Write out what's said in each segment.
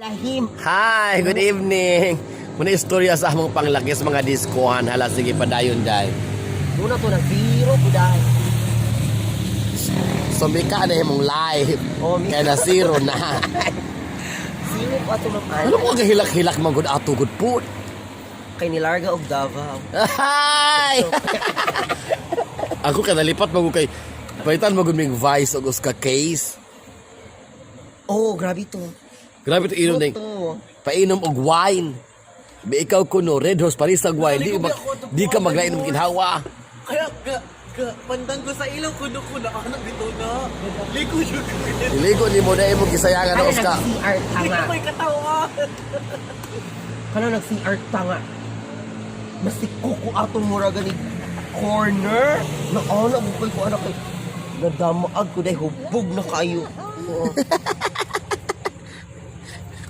Lahim. Hi, good evening. Muna istorya sa among panglakis mga diskohan. Hala, sige padayon dahil. Muna to na zero po dahil. So, mika na mong live. Oh, mika. Kaya na zero na. Zero po ato ng Ano mo kahilak-hilak magod ato good po? Kay nilarga og Davao. Hi! Ako ka nalipat magod kay palitan magod mig vice og uska case. Oh, grabe to. Grabe to inom na painom og wine. Be ikaw kuno red horse parisag wine di ka maglainom kinhawa. Kaya, pandang ko sa ilaw, kuno-kuno, anak dito na. Ligo yun. Iligo ni mo na imong gisayangan na uska. nag-CR Hindi tanga. ka may katawan. Kana nag-CR tanga. Masiko ko atong muraga ni corner. Naana bukay ko anak kay nadamaag ko dahil hubog na kayo. Oo.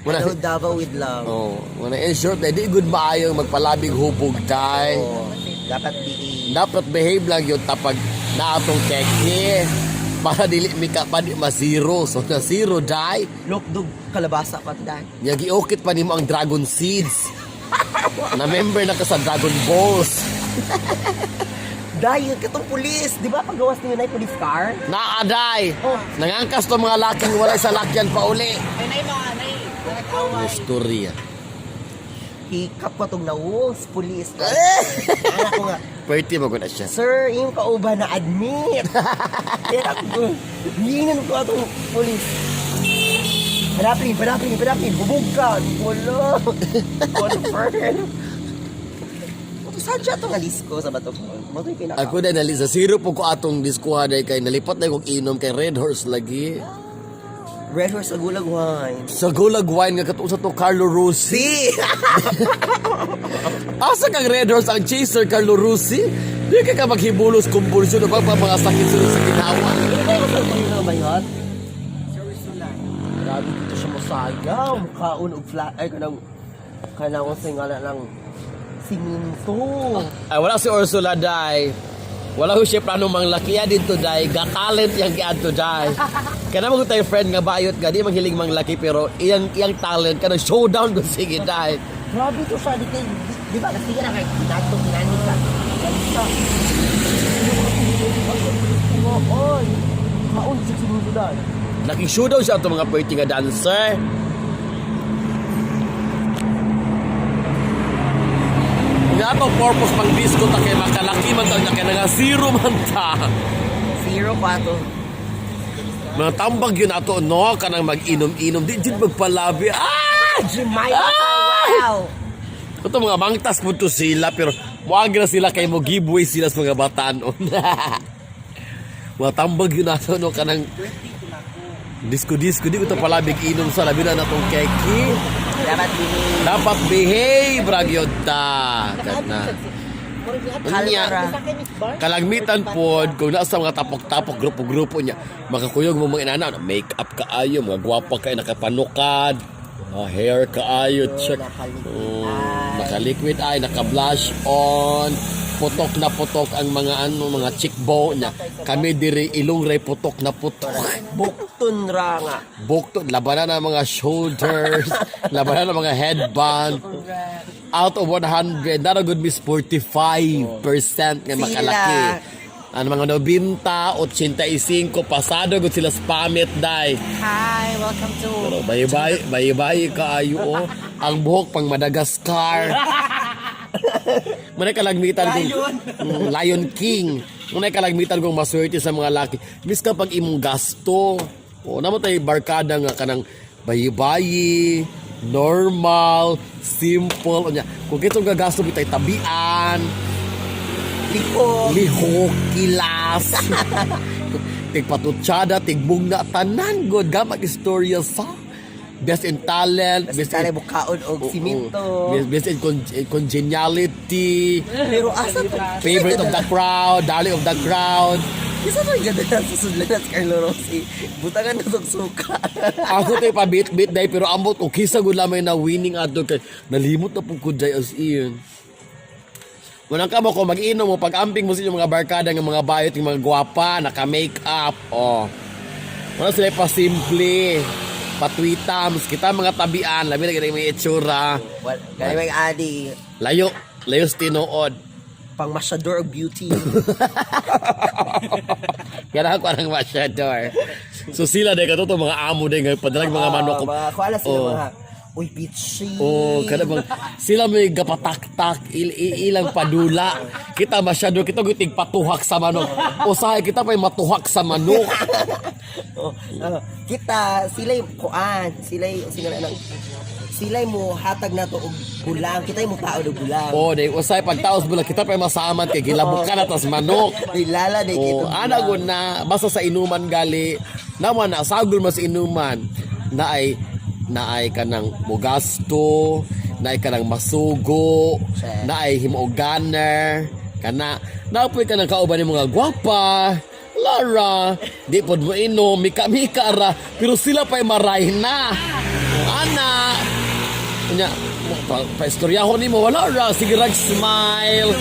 Muna Hello, Davao with love. oh, muna in short, di good maayong magpalabig hubog tay. Oh, dapat di Dapat behave lang yun tapag na atong keke para dili mi ka pa di ma-zero. So na zero die. lokdog kalabasa pa dahil. Giokit pa nimo ang dragon seeds. Na member na ka sa Dragon Balls. Dahil katong pulis, di ba paggawas niyo na yung police car? Naaday. Oh. Nangangkas to mga laking walay sa lakyan pa uli. Ay, nay, mga nay. Nakakaway. Istorya. Hikap ko itong naus, pulis. Anak ko nga, Pwerte mo na siya. sir, yung kauba na admit. Kaya ako, hinan ko itong pulis. Padapin, bubog ka. Wala. Confirm. Saan siya itong alis ko sa bato ko? Bato yung pinaka. Ako din sa zero po ko atong diskuha day kay nalipat na kong inom kay Red Horse lagi. Red Horse Agulag Wine. Sa gulag wine nga katusa to Carlo Rossi. Asa kang Red Horse ang chaser Carlo Rossi? Di ka maghibulos kumbulsyon o ba mga sakit sunod sa ginawa? Ano kayo sa ito ba yun? Grabe dito siya masagaw. Mukhaon og flat. Ay, kanang ko singala ng siminto. Ay, wala si Ursula day. Wala ko siya plano mang lakiya dito day. Ga-talent yang giadto day. Kaya naman ko tayo friend nga bayot nga. Di maghiling mang laki pero iyang talent ka na showdown ko sige day. Grabe to siya. Di ba? Kasi ka na kay Nato, kinani ka. Ganito. Oy. Maun sa sinududan. Laking showdown siya ito mga pwede nga dancer. Nga itong purpose pang disco ta kay makalaki man ta kaya nga zero man ta. Zero pa to. Mga tambag yun ato no kanang mag-inom-inom di jud magpalabi. Jimay ka. Wow. Ito mga mangtas po to sila pero muagi na sila kay mo giveaway sila sa mga batanon. Mga tambag yun ato no kanang disco di ko ito palabig inom sa labi na natong keki. Dapat behave ragyod ta. Kana. Unya. Kalagmitan pod kung nasa mga tapok-tapok grupo-grupo niya. Makakuyog mo mga inana, make up kaayo, mga gwapa kay nakapanukad. Hair kaayo, check. Naka-liquid eye, naka-blush on. Putok na putok ang mga mga cheekbone niya. Kami diri ilong ray putok na putok. Buktun ra nga. Buktot, labanan ng mga shoulders, labanan ng mga headband. Out of 100, not a good miss 45% nga makalaki. Ang mga 90, 85, pasado gud sila spamit day. Hi, welcome to... Pero bayi-bayi kaayo oh. Ang buhok pang Madagascar. Muna kalagmitan kong Lion King. Muna kalagmitan kong maswerte sa mga laki. Miss ka pag imong gasto. O naman tayo barkada nga kanang bayi-bayi, normal, simple. Kung itong gagasto mo tayo tabian, lihok, kilas, tigpatutsada, tigbugna, tanan god gamag istorya sa best in talent, Best in bukaon og siminto. best in congeniality, Pero asa to? favorite of the crowd, darling of the crowd. Isa to yung ganda na susudlan na si Carlo Rossi. Butangan na itong suka. Ako tayo pa-bit-bit day pero ambot o kisa gud lamay na winning ato kay nalimot na pug kuday as iyon. Munang ka mo ko mag-inom mo pag-amping mo sa inyong mga barkada ng mga bayot ng mga gwapa, naka-makeup, oh. Wala sila pa simple. patwitams, kita mga tabian, labi na ganyan may itsura. Kaya may adi, Layo sa tinuod. pang masyador of beauty. Kaya ako ang masyador. So sila dahil kato mga amo dahil padalag mga manok. Kuala sila Oh. mga, uy, bitchy. Oh, kada bang sila may gapatak-tak ilang padula. Kita masyado kita gitig patuhak sa manok. Usahay kita pa'y matuhak sa manok. Kita, sila'y kuan, sila'y mo hatag na to og bulang, kita'y mo tao og bulang. Oh, dahil usay pagtaos bula kita pa'y masaman kay gilabukan na tas manok. Ilala de Oh, kito. ana gud na basta sa inuman gali. Naman na sagol mas inuman na ay kanang mugasto, na ay kanang masugo, na ay himoganer, kana napoy kanang kauban ni mga gwapa. Lara, di pod mo inom, mika-mika ra, pero sila pa'y maray na. Ana, nya, pa-istoryaho ni mo, wala ra, sige rag smile.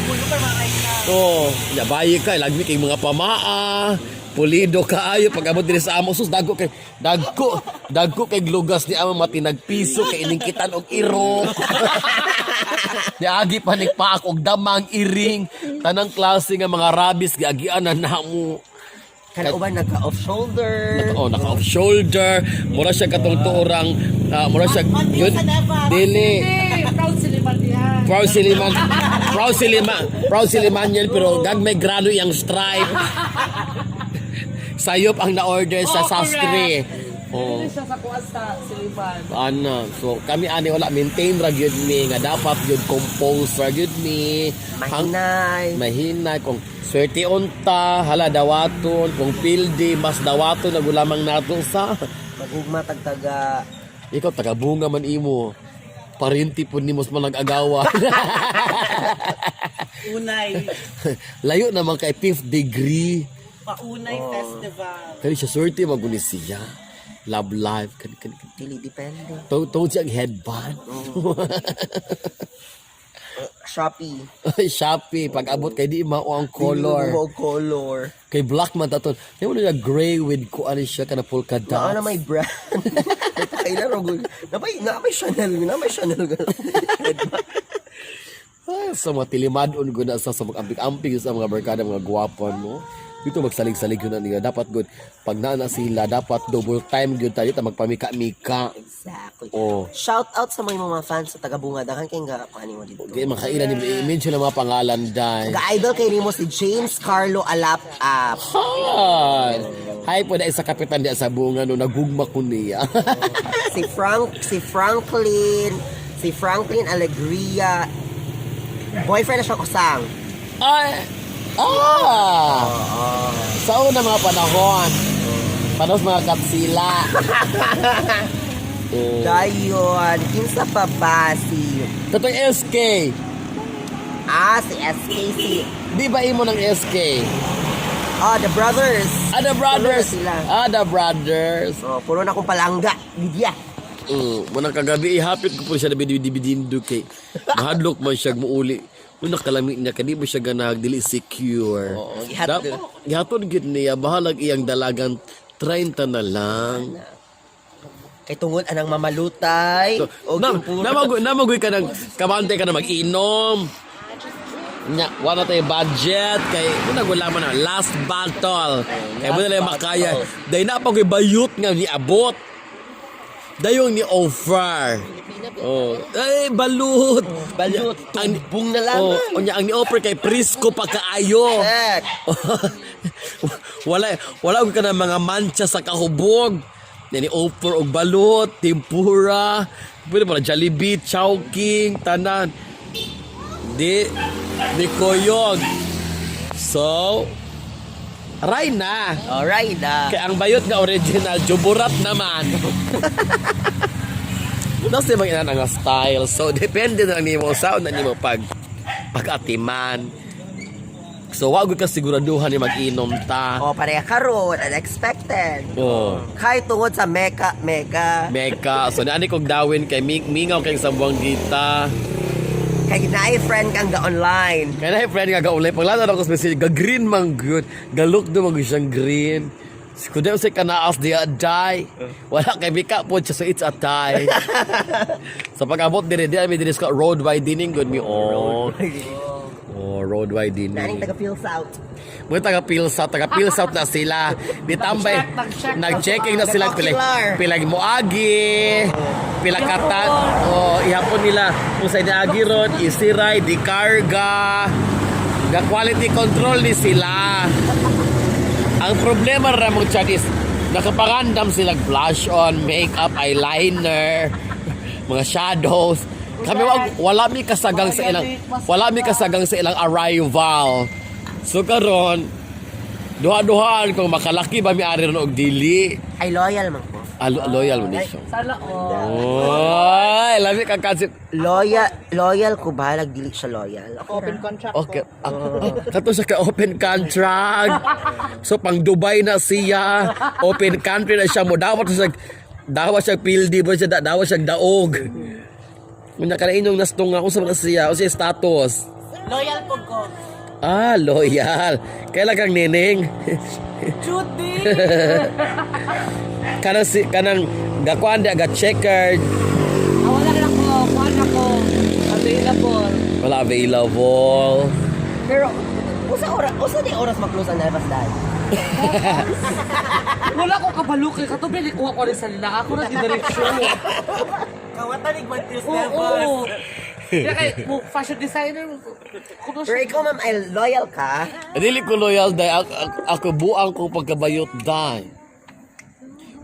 Oh, nya bayi ka, lagmi kay mga pamaa, pulido kaayo pag abot diri sa amo sus dagko kay lugas ni amo matinag piso kay iningkitan og iro. Diagi pa nigpaak og damang iring, tanang klase nga mga rabis giagian na namo. Kana uban nagka off shoulder. Oh, naka off shoulder, mura siya katong tuorang, mura siya yun, dili. Proud Siliman yan, pero gagmay grado yung stripe. Sayop ang na-order sa sastre. Oh. Siya sa kuwas sa Siliman. Ano, so kami ani wala maintain ra gyud mi nga dapat gyud compose ra gyud mi. Mahinay kung swerte unta hala dawaton kung pildi mas dawaton na gulamang nato sa Magugma tagtaga. ikaw taga bunga man imo. Parinti po ni mos man nag-agawa. Unay. Layo naman kay 5th degree. Paunay festival. Kani siya swerte maguni siya. Love life kan Dili depende. tawag siya ang headband. Shopee. Shopee pag abot kay di mao ang color. Color. Kay black man taton. Yung na gray with ko ano siya kana polka dots. Naa na may brand. Kailan rogol. Napay Chanel, Chanel. Sa mga tilimadon ko na sa mag-amping-amping sa mga barkada, mga guwapan mo. Dito magsalig-salig yun na nila. Dapat good. Pag naana sila, dapat double time yun tayo. Magpamika-mika. Exactly. Oh. Shout out sa mga fans sa taga-bunga. Dakan kayong gapani mo dito. Okay, makailan ni i-mention ang mga pangalan dahil. Ga-idol kay nimo si James Carlo Alap. Hi! Hi po dahil sa kapitan diya sa bunga no. Nagugma ko niya. si Franklin Alegria. Boyfriend na siya kusang. Ay! Sa una mga panahon. Panos mga kapsila. Dayon, kinsa pa ba si... Katong SK. Si SKC. Di ba imo ng SK? The Brothers. The Brothers. Sila. The Brothers. Puro na akong palangga. Lydia. Munang kagabi, ihapit ko po siya na bidibidindo kay mahadlok man siya muuli. Nung nakalamit niya, kadi mo siya ganag, dili secure. Ihatod gid niya, bahalag iyang dalagang 30 na lang. Kay tungod anang mamalutay. Namagoy ka ng kamante ka na mag-inom. Nya, wala tayo budget kay muna gulaman na last battle. Kay muna lang makaya. Dahil na pa ko'y bayot nga ni abot. Dayong ni offer. Ay balut. Tumbong na lang. Ang ni-offer kay Prisco pa kaayo. wala ko ka na mga mancha sa kahubog. Ni-offer og balut, tempura, pwede pala Jollibee, Chowking, tanan. Di koyog. So, aray na. Alright na. Kaya ang bayot nga original, juburat naman. Nasa ibang inan ang style. So, depende na nimo sa na nimo pag-atiman. So, wag ka siguraduhan ni mag-inom ta. Pareha karon, unexpected. Kay tungod sa Mecca. So, naani kong dawin kay mingaw kay sa buwang gita. Kay naay friend kang ga-online. Kaya na friend nga gaulay. Paglalo na ako specific, ga-green man good. Galok do mag siyang green. Kundi usay kanaas diya die. Wala kay bika po so it's a tie. Sa pag-abot diri mi diri sa road widening good mi oh. Oh, road widening. Naning taga-feels out. Mga taga-pills out na sila. Ditambay, nag-checking na sila pilag moagi, pilakatan. Oh, ihapon nila kung sa inaagi ron, isiray, di karga. The quality control ni sila. Ang problema ra mong chat is nakapangandam sila blush on, makeup, eyeliner, mga shadows. Kami wala mi kasagang sa ilang arrival. So karon duha-duhaan kung makalaki ba mi ari ron og dili. Ay, loyal man ko. Loyal mo ni siya. Sana Oy, labi ka concept. Loyal ko ba? Dili siya loyal. open contract. Okay. Kato siya ka open contract. So pang Dubai na siya. Open country na siya mo. Dawa siya pildi mo siya. Dawa siya daog. Kung ka na inyong nastong ako sa siya. O siya status. Loyal po ko. Ah, loyal. Kailan kang neneng? Judy! kanang gakuan dia ga checkered. Wala na ko. Kuhan ako. Available. Wala available. Pero, usa di oras mag-close ang nalabas dahil. Wala ko kabalukay. Katubi, kuha ko rin sa nila. Ako na didireksyon. Kawatanig man tius Oo. Kaya kay fashion designer. Pero ikaw, ma'am, ay loyal ka? Dili ko loyal dahil ako buang ko pagkabayot dahil.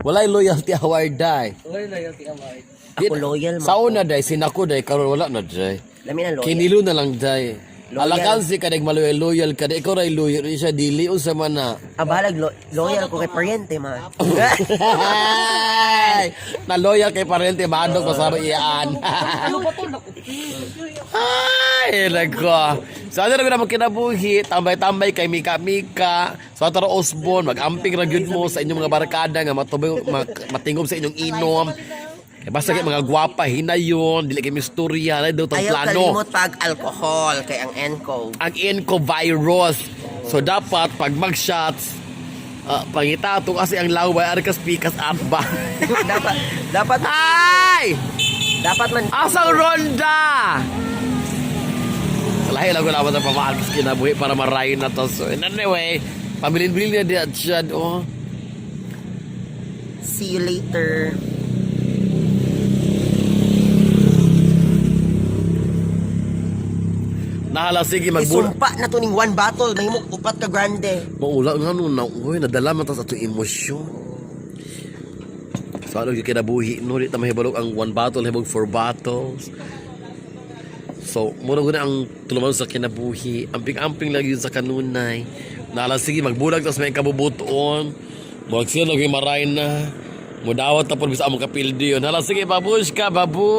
Walay loyalty award dahil. Wala loyalty award. Ako loyal, ma'am. Sa una dahil, sinako dahil, karon wala na dahil. Lami na loyal. Kinilo na lang dahil. Loyal. Alakan si kadeg maloyal ka dahil, ikaw ray loyal, siya dili o sa mana. Balag, loyal ko kay pariente, ma. Na loyal kay parente, maandok masaro iyaan. Ano ba to? Ay, nako. So, ano na magkinabuhi, tambay-tambay kay Mika-Mika, sa Tara Osborne, mag-amping ra gyud mo sa inyong mga barkada nga matingom sa inyong inom. Eh, basta kay mga gwapa, hinayon, dili kay misturya, na daw tang Ayaw plano. kalimot pag-alcohol kay ang ENCO. Ang Enco virus. So, dapat, pag mag-shots, pangitato kasi ang laway, arikas pikas up ba? dapat Ay! man Asang ronda! Lahi lang ko naman sa pamahal kasi kinabuhi para marayin na to. So, anyway, pamilin-bilin niya diyan, oh. see you later. Nahala, sige, magbula. Isumpa na to ning one bottle, may mo upat ka grande. Maula nga nun, uy, nadala man tas ato emosyon. So, ano yung kinabuhi, no, di ta mahibalog ang 1 bottle, hibog 4 bottles. So, muna ko na ang tuluman sa kinabuhi. Amping-amping lagi yun sa kanunay. Nahala, sige, magbulag tas may kabubuton. Magsino, lagi marayin na. Mudawat na po bisa among kapildi yun. Nahala, sige, babush ka, babush!